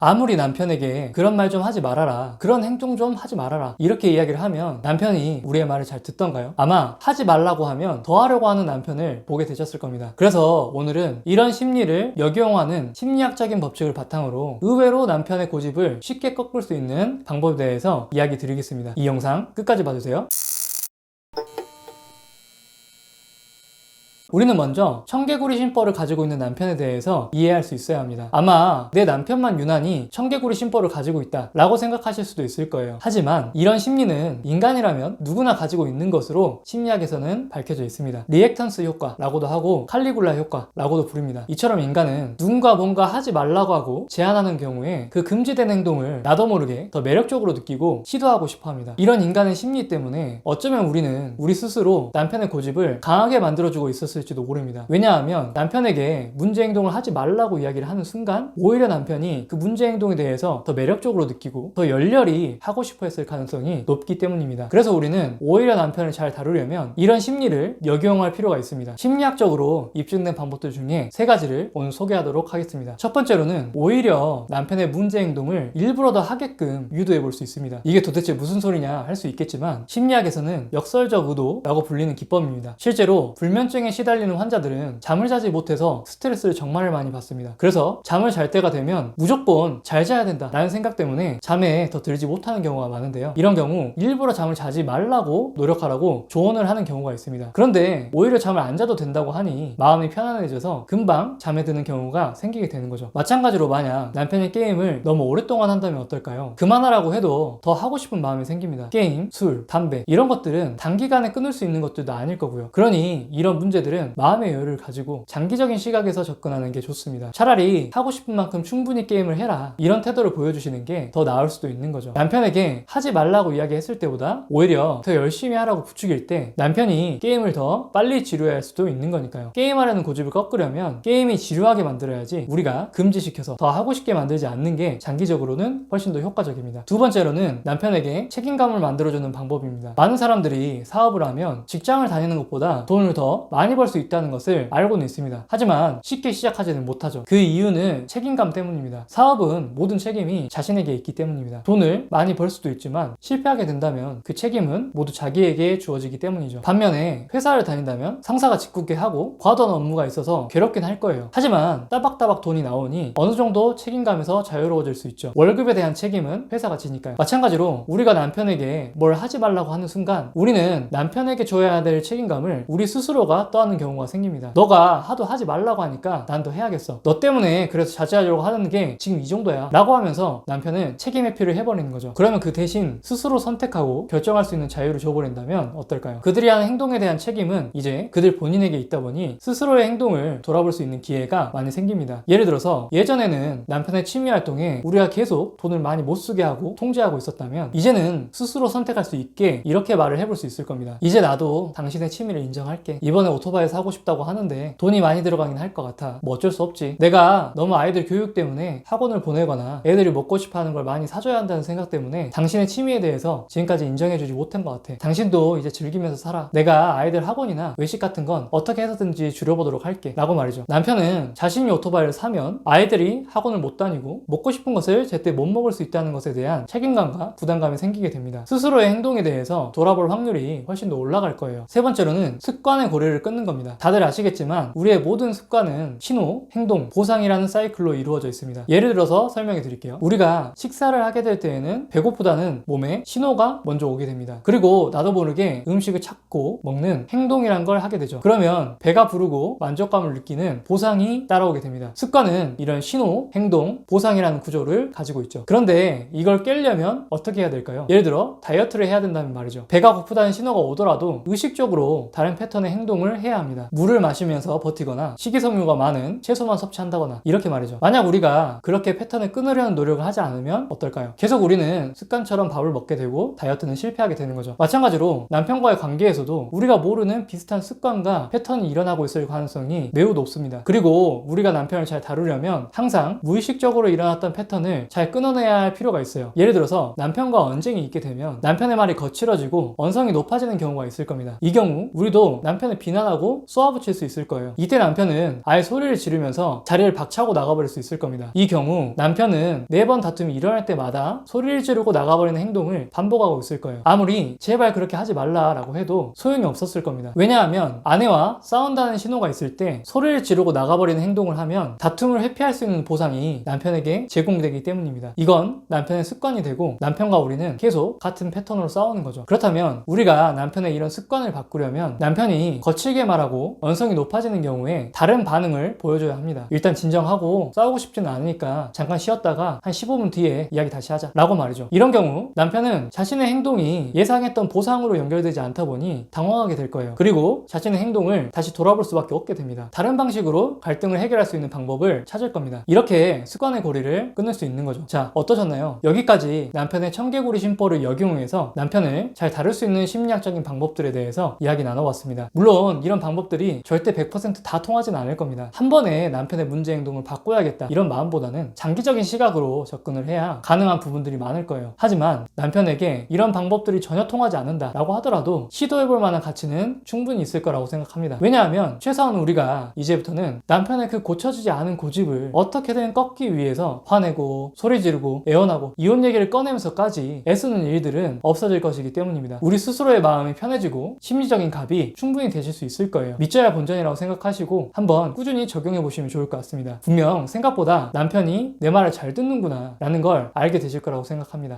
아무리 남편에게 그런 말 좀 하지 말아라, 그런 행동 좀 하지 말아라 이렇게 이야기를 하면 남편이 우리의 말을 잘 듣던가요? 아마 하지 말라고 하면 더 하려고 하는 남편을 보게 되셨을 겁니다. 그래서 오늘은 이런 심리를 역용하는 심리학적인 법칙을 바탕으로 의외로 남편의 고집을 쉽게 꺾을 수 있는 방법에 대해서 이야기 드리겠습니다. 이 영상 끝까지 봐주세요. 우리는 먼저 청개구리 심보를 가지고 있는 남편에 대해서 이해할 수 있어야 합니다. 아마 내 남편만 유난히 청개구리 심보를 가지고 있다 라고 생각하실 수도 있을 거예요. 하지만 이런 심리는 인간이라면 누구나 가지고 있는 것으로 심리학에서는 밝혀져 있습니다. 리액턴스 효과라고도 하고 칼리굴라 효과라고도 부릅니다. 이처럼 인간은 누군가 뭔가 하지 말라고 하고 제안하는 경우에 그 금지된 행동을 나도 모르게 더 매력적으로 느끼고 시도하고 싶어 합니다. 이런 인간의 심리 때문에 어쩌면 우리는 우리 스스로 남편의 고집을 강하게 만들어주고 있었을지도 모릅니다. 왜냐하면 남편에게 문제 행동을 하지 말라고 이야기를 하는 순간 오히려 남편이 그 문제 행동에 대해서 더 매력적으로 느끼고 더 열렬히 하고 싶어 했을 가능성이 높기 때문입니다. 그래서 우리는 오히려 남편을 잘 다루려면 이런 심리를 역용할 필요가 있습니다. 심리학적으로 입증된 방법들 중에 3가지를 오늘 소개하도록 하겠습니다. 첫 번째로는 오히려 남편의 문제 행동을 일부러 더 하게끔 유도해 볼 수 있습니다. 이게 도대체 무슨 소리냐 할 수 있겠지만 심리학에서는 역설적 의도라고 불리는 기법입니다. 실제로 불면증에 시달리는 환자들은 잠을 자지 못해서 스트레스를 정말 많이 받습니다. 그래서 잠을 잘 때가 되면 무조건 잘 자야 된다 라는 생각 때문에 잠에 더 들지 못하는 경우가 많은데요. 이런 경우 일부러 잠을 자지 말라고 노력하라고 조언을 하는 경우가 있습니다. 그런데 오히려 잠을 안 자도 된다고 하니 마음이 편안해져서 금방 잠에 드는 경우가 생기게 되는 거죠. 마찬가지로 만약 남편이 게임을 너무 오랫동안 한다면 어떨까요? 그만하라고 해도 더 하고 싶은 마음이 생깁니다. 게임, 술, 담배 이런 것들은 단기간에 끊을 수 있는 것들도 아닐 거고요. 그러니 이런 문제들은 마음의 여유를 가지고 장기적인 시각에서 접근하는 게 좋습니다. 차라리 하고 싶은 만큼 충분히 게임을 해라 이런 태도를 보여주시는 게 더 나을 수도 있는 거죠. 남편에게 하지 말라고 이야기했을 때보다 오히려 더 열심히 하라고 부추길 때 남편이 게임을 더 빨리 지루해할 수도 있는 거니까요. 게임하려는 고집을 꺾으려면 게임이 지루하게 만들어야지 우리가 금지시켜서 더 하고 싶게 만들지 않는 게 장기적으로는 훨씬 더 효과적입니다. 두 번째로는 남편에게 책임감을 만들어주는 방법입니다. 많은 사람들이 사업을 하면 직장을 다니는 것보다 돈을 더 많이 벌 수 있다는 것을 알고는 있습니다. 하지만 쉽게 시작하지는 못하죠. 그 이유는 책임감 때문입니다. 사업은 모든 책임이 자신에게 있기 때문입니다. 돈을 많이 벌 수도 있지만 실패하게 된다면 그 책임은 모두 자기에게 주어지기 때문이죠. 반면에 회사를 다닌다면 상사가 짓궂게 하고 과도한 업무가 있어서 괴롭긴 할 거예요. 하지만 따박따박 돈이 나오니 어느 정도 책임감에서 자유로워질 수 있죠. 월급에 대한 책임은 회사가 지니까요. 마찬가지로 우리가 남편에게 뭘 하지 말라고 하는 순간 우리는 남편에게 줘야 될 책임감을 우리 스스로가 떠안는 경우가 생깁니다. 너가 하도 하지 말라고 하니까 난 더 해야겠어. 너 때문에 그래서 자제하려고 하는 게 지금 이 정도야 라고 하면서 남편은 책임 회피를 해버리는 거죠. 그러면 그 대신 스스로 선택하고 결정할 수 있는 자유를 줘버린다면 어떨까요? 그들이 하는 행동에 대한 책임은 이제 그들 본인에게 있다 보니 스스로의 행동을 돌아볼 수 있는 기회가 많이 생깁니다. 예를 들어서 예전에는 남편의 취미 활동에 우리가 계속 돈을 많이 못 쓰게 하고 통제하고 있었다면 이제는 스스로 선택할 수 있게 이렇게 말을 해볼 수 있을 겁니다. 이제 나도 당신의 취미를 인정할게. 이번에 오토바이 사고 싶다고 하는데 돈이 많이 들어가긴 할 것 같아. 뭐 어쩔 수 없지. 내가 너무 아이들 교육 때문에 학원을 보내거나 애들이 먹고 싶어 하는 걸 많이 사줘야 한다는 생각 때문에 당신의 취미에 대해서 지금까지 인정해주지 못한 것 같아. 당신도 이제 즐기면서 살아. 내가 아이들 학원이나 외식 같은 건 어떻게 해서든지 줄여보도록 할게 라고 말이죠. 남편은 자신이 오토바이를 사면 아이들이 학원을 못 다니고 먹고 싶은 것을 제때 못 먹을 수 있다는 것에 대한 책임감과 부담감이 생기게 됩니다. 스스로의 행동에 대해서 돌아볼 확률이 훨씬 더 올라갈 거예요. 세 번째로는 습관의 고리를 끊는 겁니다. 다들 아시겠지만 우리의 모든 습관은 신호, 행동, 보상이라는 사이클로 이루어져 있습니다. 예를 들어서 설명해 드릴게요. 우리가 식사를 하게 될 때에는 배고프다는 몸에 신호가 먼저 오게 됩니다. 그리고 나도 모르게 음식을 찾고 먹는 행동이란 걸 하게 되죠. 그러면 배가 부르고 만족감을 느끼는 보상이 따라오게 됩니다. 습관은 이런 신호, 행동, 보상이라는 구조를 가지고 있죠. 그런데 이걸 깨려면 어떻게 해야 될까요? 예를 들어 다이어트를 해야 된다면 말이죠. 배가 고프다는 신호가 오더라도 의식적으로 다른 패턴의 행동을 해야 합니다. 물을 마시면서 버티거나 식이섬유가 많은 채소만 섭취한다거나 이렇게 말이죠. 만약 우리가 그렇게 패턴을 끊으려는 노력을 하지 않으면 어떨까요? 계속 우리는 습관처럼 밥을 먹게 되고 다이어트는 실패하게 되는 거죠. 마찬가지로 남편과의 관계에서도 우리가 모르는 비슷한 습관과 패턴이 일어나고 있을 가능성이 매우 높습니다. 그리고 우리가 남편을 잘 다루려면 항상 무의식적으로 일어났던 패턴을 잘 끊어내야 할 필요가 있어요. 예를 들어서 남편과 언쟁이 있게 되면 남편의 말이 거칠어지고 언성이 높아지는 경우가 있을 겁니다. 이 경우 우리도 남편을 비난하고 라고 쏘아붙일 수 있을 거예요. 이때 남편은 아예 소리를 지르면서 자리를 박차고 나가버릴 수 있을 겁니다. 이 경우 남편은 매번 다툼이 일어날 때마다 소리를 지르고 나가버리는 행동을 반복하고 있을 거예요. 아무리 제발 그렇게 하지 말라라고 해도 소용이 없었을 겁니다. 왜냐하면 아내와 싸운다는 신호가 있을 때 소리를 지르고 나가버리는 행동을 하면 다툼을 회피할 수 있는 보상이 남편에게 제공되기 때문입니다. 이건 남편의 습관이 되고 남편과 우리는 계속 같은 패턴으로 싸우는 거죠. 그렇다면 우리가 남편의 이런 습관을 바꾸려면 남편이 거칠게 말하고 언성이 높아지는 경우에 다른 반응을 보여줘야 합니다. 일단 진정하고 싸우고 싶지는 않으니까 잠깐 쉬었다가 한 15분 뒤에 이야기 다시 하자 라고 말이죠. 이런 경우 남편은 자신의 행동이 예상했던 보상으로 연결되지 않다 보니 당황하게 될 거예요. 그리고 자신의 행동을 다시 돌아볼 수밖에 없게 됩니다. 다른 방식으로 갈등을 해결할 수 있는 방법을 찾을 겁니다. 이렇게 습관의 고리를 끊을 수 있는 거죠. 자, 어떠셨나요? 여기까지 남편의 청개구리 심보를 역용해서 남편을 잘 다룰 수 있는 심리학적인 방법들에 대해서 이야기 나눠봤습니다. 물론 이런 방법들이 절대 100%다 통하진 않을 겁니다. 한 번에 남편의 문제 행동을 바꿔야겠다 이런 마음보다는 장기적인 시각으로 접근을 해야 가능한 부분들이 많을 거예요. 하지만 남편에게 이런 방법들이 전혀 통하지 않는다 라고 하더라도 시도해볼 만한 가치는 충분히 있을 거라고 생각합니다. 왜냐하면 최소한 우리가 이제부터는 남편의 그 고쳐지지 않은 고집을 어떻게든 꺾기 위해서 화내고 소리 지르고 애원하고 이혼 얘기를 꺼내면서까지 애쓰는 일들은 없어질 것이기 때문입니다. 우리 스스로의 마음이 편해지고 심리적인 갑이 충분히 되실 수 있을 거예요. 믿져야 본전이라고 생각하시고 한번 꾸준히 적용해 보시면 좋을 것 같습니다. 분명 생각보다 남편이 내 말을 잘 듣는구나 라는 걸 알게 되실 거라고 생각합니다.